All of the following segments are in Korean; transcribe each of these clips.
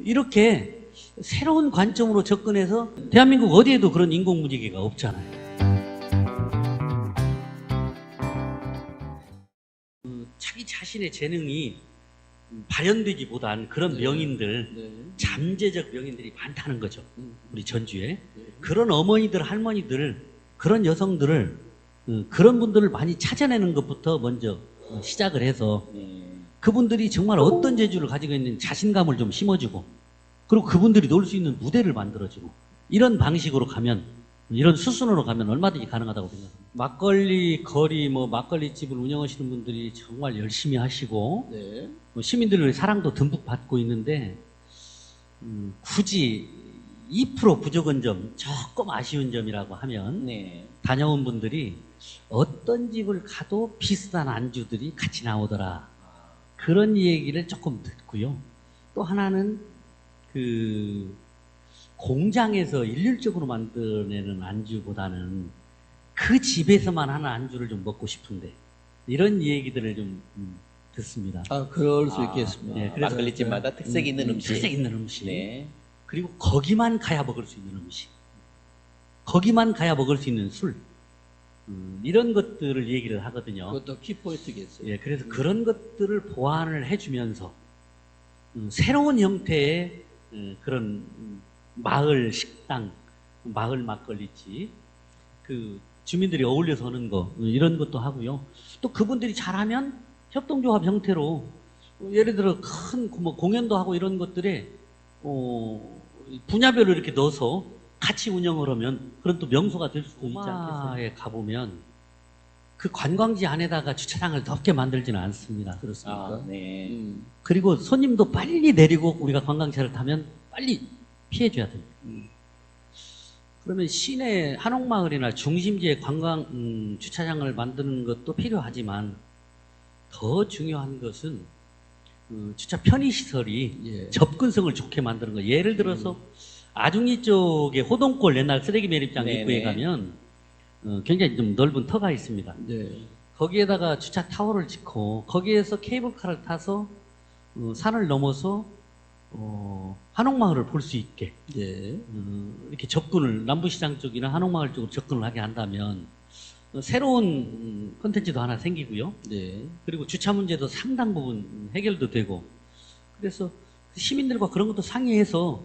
이렇게 새로운 관점으로 접근해서 대한민국 어디에도 그런 인공무지개가 없잖아요. 자기 자신의 재능이 발현되기보단 그런 명인들, 잠재적 명인들이 많다는 거죠. 우리 전주에. 그런 어머니들, 할머니들, 그런 여성들을, 그런 분들을 많이 찾아내는 것부터 먼저 시작을 해서 그분들이 정말 어떤 재주를 가지고 있는 자신감을 좀 심어주고, 그리고 그분들이 놀 수 있는 무대를 만들어주고, 이런 방식으로 가면, 이런 수순으로 가면 얼마든지 가능하다고 생각합니다. 막걸리 거리, 막걸리 집을 운영하시는 분들이 정말 열심히 하시고, 시민들의 사랑도 듬뿍 받고 있는데, 굳이 2% 부족한 점, 조금 아쉬운 점이라고 하면, 다녀온 분들이 어떤 집을 가도 비슷한 안주들이 같이 나오더라. 그런 얘기를 조금 듣고요. 또 하나는 공장에서 일률적으로 만들어내는 안주보다는 그 집에서만 하는 안주를 좀 먹고 싶은데, 이런 얘기들을 좀 듣습니다. 그럴 수 있겠습니다. 네, 그래서 막걸리집마다 특색 있는 음식. 특색 있는 음식. 그리고 거기만 가야 먹을 수 있는 음식. 거기만 가야 먹을 수 있는 술. 이런 것들을 얘기를 하거든요. 그것도 키포인트겠어요. 예, 그래서 그런 것들을 보완을 해주면서 새로운 형태의 그런 마을 식당, 마을 막걸리집, 주민들이 어울려서 하는 거, 이런 것도 하고요. 또 그분들이 잘하면 협동조합 형태로, 예를 들어 큰 공연도 하고 이런 것들에 분야별로 이렇게 넣어서 같이 운영을 하면 그런 또 명소가 될 수도 있지 않겠어요? 에 가보면 그 관광지 안에다가 주차장을 넓게 만들지는 않습니다. 그렇습니까? 그리고 손님도 빨리 내리고 우리가 관광차를 타면 빨리 피해줘야 됩니다. 그러면 시내 한옥마을이나 중심지에 관광 주차장을 만드는 것도 필요하지만 더 중요한 것은 주차 편의시설이 접근성을 좋게 만드는 거예요. 예를 들어서 아중리 쪽에 호동골 옛날 쓰레기 매립장 입구에 가면 굉장히 좀 넓은 터가 있습니다. 거기에다가 주차 타워를 짓고 거기에서 케이블카를 타서 산을 넘어서 한옥마을을 볼 수 있게 이렇게 접근을 남부시장 쪽이나 한옥마을 쪽으로 접근을 하게 한다면 새로운 콘텐츠도 하나 생기고요. 그리고 주차 문제도 상당 부분 해결도 되고, 그래서 시민들과 그런 것도 상의해서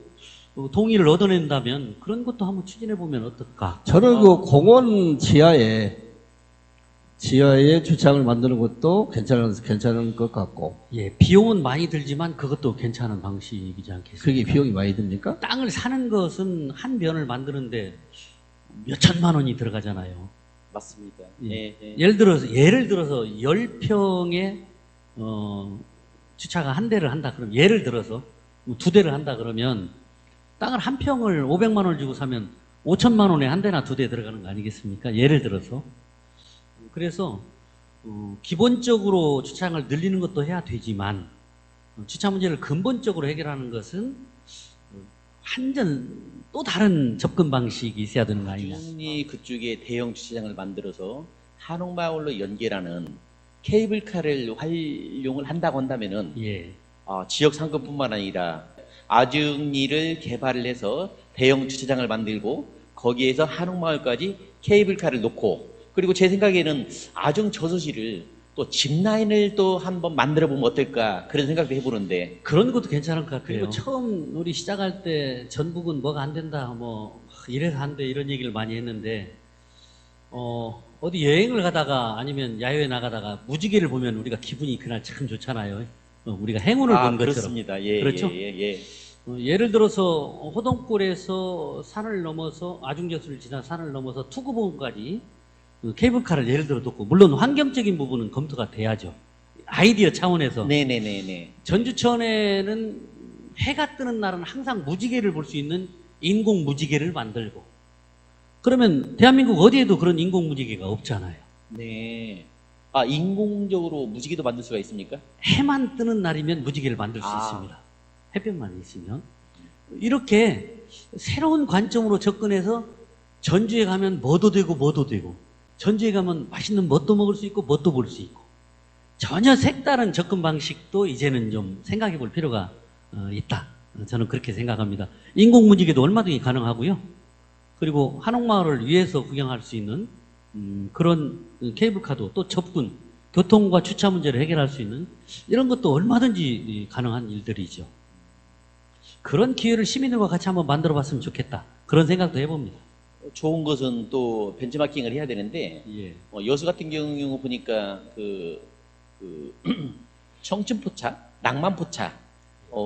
동의를 얻어낸다면 그런 것도 한번 추진해 보면 어떨까? 저는 그 공원 지하에 주차장을 만드는 것도 괜찮은 것 같고. 예, 비용은 많이 들지만 그것도 괜찮은 방식이지 않겠습니까? 그게 비용이 많이 듭니까? 땅을 사는 것은 한 변을 만드는데 몇 천만 원이 들어가잖아요. 맞습니다. 예를 들어서 10평에 주차가 한 대를 한다 그러면, 예를 들어서 두 대를 한다 그러면 땅을 한 평을 500만 원을 주고 사면 5천만 원에 한 대나 두 대 들어가는 거 아니겠습니까? 예를 들어서. 그래서 기본적으로 주차장을 늘리는 것도 해야 되지만 주차 문제를 근본적으로 해결하는 것은 또 다른 접근 방식이 있어야 되는 거 아니냐. 아중리 그쪽에 대형 주차장을 만들어서 한옥마을로 연결하는 케이블카를 활용을 한다고 한다면은 지역 상권뿐만 아니라 아중리를 개발을 해서 대형 주차장을 만들고 거기에서 한옥마을까지 케이블카를 놓고, 그리고 제 생각에는 아중 저수지를 또 짚라인을 또 한번 만들어 보면 어떨까, 그런 생각도 해보는데. 그런 것도 괜찮을 것 같아요. 그리고 그래요. 처음 우리 시작할 때 전북은 뭐가 안 된다, 이래서 안 돼, 이런 얘기를 많이 했는데 어디 여행을 가다가 아니면 야외에 나가다가 무지개를 보면 우리가 기분이 그날 참 좋잖아요. 우리가 행운을 본 것처럼. 그렇습니다. 그렇죠? 예를 들어서 호동골에서 산을 넘어서 아중저수를 지나 산을 넘어서 투구봉까지 케이블카를 예를 들어 놓고, 물론 환경적인 부분은 검토가 돼야죠. 아이디어 차원에서. 전주천에는 해가 뜨는 날은 항상 무지개를 볼 수 있는 인공 무지개를 만들고, 그러면 대한민국 어디에도 그런 인공 무지개가 없잖아요. 인공적으로 무지개도 만들 수가 있습니까? 해만 뜨는 날이면 무지개를 만들 수 있습니다. 햇볕만 있으면. 이렇게 새로운 관점으로 접근해서 전주에 가면 뭐도 되고 전주에 가면 맛있는 뭣도 먹을 수 있고 뭣도 볼 수 있고, 전혀 색다른 접근 방식도 이제는 좀 생각해 볼 필요가 있다. 저는 그렇게 생각합니다. 인공문지개도 얼마든지 가능하고요. 그리고 한옥마을을 위해서 구경할 수 있는 그런 케이블카도 또 접근, 교통과 주차 문제를 해결할 수 있는 이런 것도 얼마든지 가능한 일들이죠. 그런 기회를 시민들과 같이 한번 만들어 봤으면 좋겠다. 그런 생각도 해봅니다. 좋은 것은 또 벤치마킹을 해야 되는데 예. 여수 같은 경우 보니까 청춘포차, 낭만포차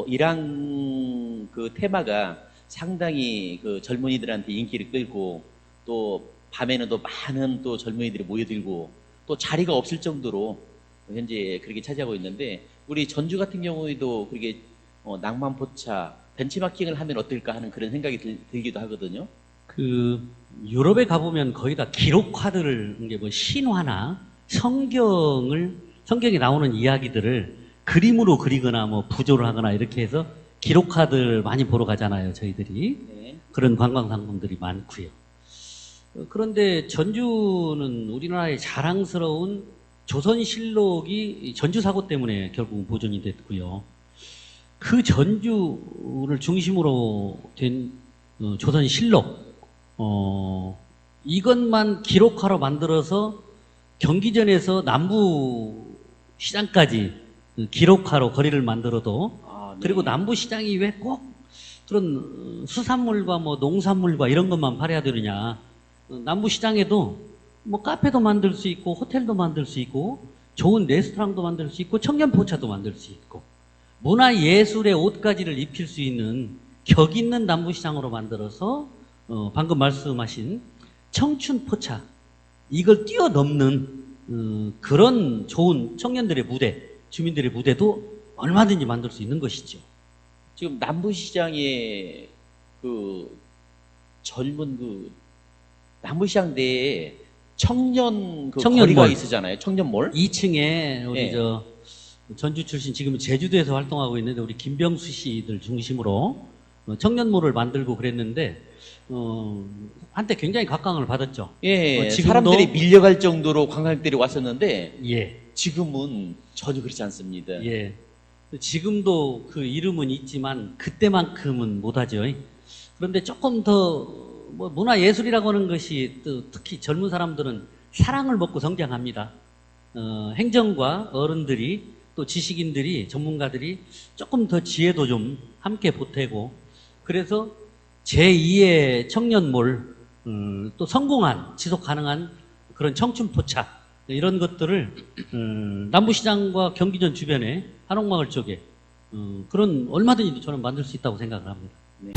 이런 그 테마가 상당히 그 젊은이들한테 인기를 끌고 또 밤에는 또 많은 또 젊은이들이 모여들고 또 자리가 없을 정도로 현재 그렇게 차지하고 있는데 우리 전주 같은 경우에도 그렇게 낭만포차 벤치마킹을 하면 어떨까 하는 그런 생각이 들기도 하거든요. 그 유럽에 가보면 거의 다 기록화들을 이게 뭐 신화나 성경에 나오는 이야기들을 그림으로 그리거나 뭐 부조를 하거나 이렇게 해서 기록화들 많이 보러 가잖아요, 저희들이. 네. 그런 관광 상품들이 많고요. 그런데 전주는 우리나라의 자랑스러운 조선실록이 전주 사고 때문에 결국 보존이 됐고요. 그 전주를 중심으로 된 조선실록, 이것만 기록화로 만들어서 경기전에서 남부시장까지 기록화로 거리를 만들어도 네. 그리고 남부시장이 왜 꼭 그런 수산물과 뭐 농산물과 이런 것만 팔아야 되느냐. 남부시장에도 뭐 카페도 만들 수 있고 호텔도 만들 수 있고 좋은 레스토랑도 만들 수 있고 청년포차도 만들 수 있고 문화예술의 옷가지를 입힐 수 있는 격 있는 남부시장으로 만들어서 방금 말씀하신 청춘포차 이걸 뛰어넘는 그런 좋은 청년들의 무대, 주민들의 무대도 얼마든지 만들 수 있는 것이죠. 지금 남부시장에 젊은 남부시장 내에 청년 거리가 있으잖아요. 청년몰. 2층에 우리 네. 전주 출신 지금 제주도에서 활동하고 있는데 우리 김병수 씨들 중심으로 청년몰을 만들고 그랬는데 한때 굉장히 각광을 받았죠. 예, 지금도 사람들이 밀려갈 정도로 관광객들이 왔었는데 예, 지금은 전혀 그렇지 않습니다. 예. 지금도 그 이름은 있지만 그때만큼은 못하죠. 그런데 조금 더 뭐 문화예술이라고 하는 것이 또 특히 젊은 사람들은 사랑을 먹고 성장합니다. 행정과 어른들이 또 지식인들이 전문가들이 조금 더 지혜도 좀 함께 보태고 그래서 제2의 청년몰 또 성공한 지속 가능한 그런 청춘포차 이런 것들을 남부시장과 경기전 주변에 한옥마을 쪽에 그런 얼마든지 저는 만들 수 있다고 생각을 합니다. 네.